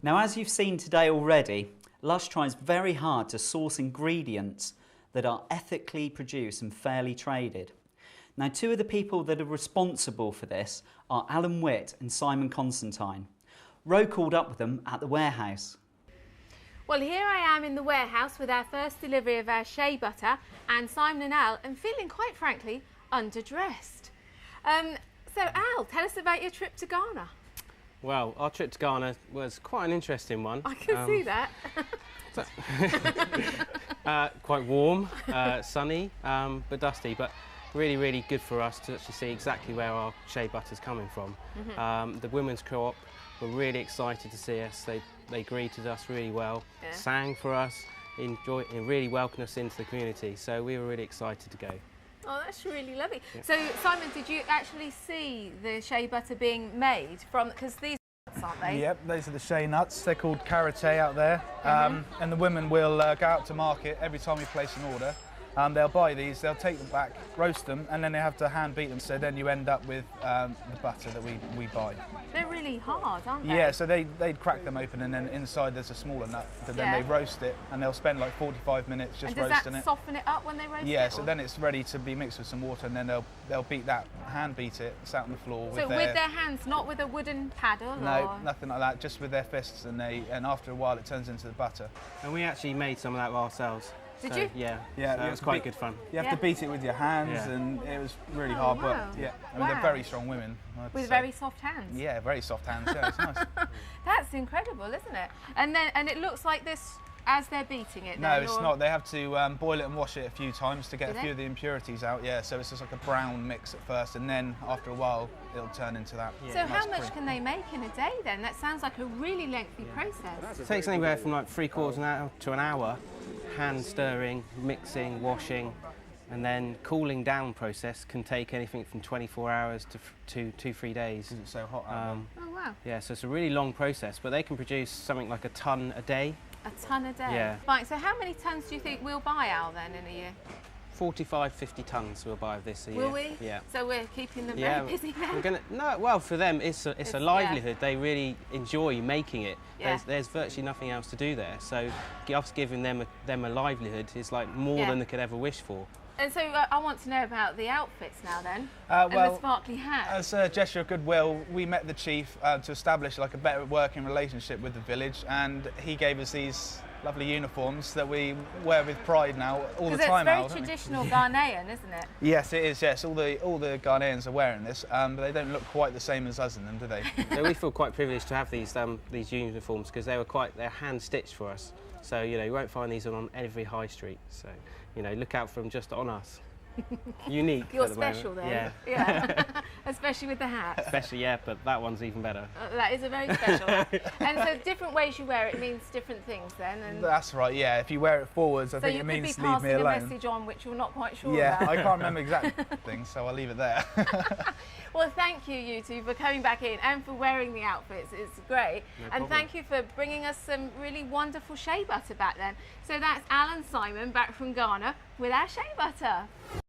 Now, as you've seen today already, Lush tries very hard to source ingredients that are ethically produced and fairly traded. Now, two of the people that are responsible for this are Alan Witt and Simon Constantine. Ro called up with them at the warehouse. Well, here I am in the warehouse with our first delivery of our shea butter, and Simon and Al, and feeling quite frankly underdressed. So Al, tell us about your trip to Ghana. Well, our trip to Ghana was quite an interesting one. I can see that. Quite warm, sunny, but dusty, but really, really good for us to actually see exactly where our shea butter is coming from. The women's co-op were really excited to see us. They greeted us really well, sang for us, and really welcomed us into the community. So we were really excited to go. Oh, that's really lovely. Yeah. So, Simon, did you actually see the shea butter being made from, because these are nuts, aren't they? Yep, those are the shea nuts. They're called karité out there. And the women will go out to market every time we place an order. They'll buy these, they'll take them back, roast them, and then they have to hand beat them. So then you end up with the butter that we buy. They're really hard, aren't they? Yeah, so they'd crack them open, and then inside there's a smaller nut. But then they roast it, and they'll spend like 45 minutes just roasting it. And does that soften it up when they roast it? Yeah, so then it's ready to be mixed with some water, and then they'll beat that, hand beat it, sat on the floor with their hands, not with a wooden paddle? No, nothing like that, just with their fists, and after a while it turns into the butter. And we actually made some of that ourselves. Did you? Yeah, yeah, so it was quite good fun. You have to beat it with your hands, and it was really hard, wow. but yeah, I mean, they're very strong women. With very soft hands? Yeah, very soft hands, yeah, it's nice. That's incredible, isn't it? And it looks like this as they're beating it. No, it's not. They have to boil it and wash it a few times to get a few of the impurities out, yeah, so it's just like a brown mix at first, and then after a while it'll turn into that. So how much can they make in a day then? That sounds like a really lengthy process. It takes anywhere from like 3/4 an hour to an hour. Hand stirring, mixing, washing, and then cooling down process can take anything from 24 hours to 2-3 days. Because it's so hot out Oh wow. Yeah, so it's a really long process, but they can produce something like a ton a day. A ton a day? Yeah. Fine, so how many tonnes do you think we'll buy, Al, then, in a year? 45-50 tonnes we'll buy of this a year. Will we? Yeah. So we're keeping them very busy then? Well, for them it's a livelihood. They really enjoy making it. Yeah. There's virtually nothing else to do there. So us giving them a livelihood is like more than they could ever wish for. And so I want to know about the outfits now then, and well, the sparkly hats. As a gesture of goodwill, we met the chief to establish like a better working relationship with the village, and he gave us these lovely uniforms that we wear with pride now all the time. It's very traditional Ghanaian, isn't it? Yes, it is. Yes, all the Ghanaians are wearing this, but they don't look quite the same as us in them, do they? So we feel quite privileged to have these uniforms because they're hand stitched for us. So you won't find these on every high street. So look out for them just on us. Unique. You're special then. Yeah. Especially with the hat. Especially, yeah, but that one's even better. That is a very special hat. And so different ways you wear it means different things then. And that's right, yeah. If you wear it forwards, I think it means leave me alone. So you could be passing a message on which you're not quite sure about. I can't remember exact things, so I'll leave it there. Well, thank you two, for coming back in and for wearing the outfits. It's great. No and problem. thank you for bringing us some really wonderful shea butter back then. So that's Al and Simon back from Ghana with our shea butter.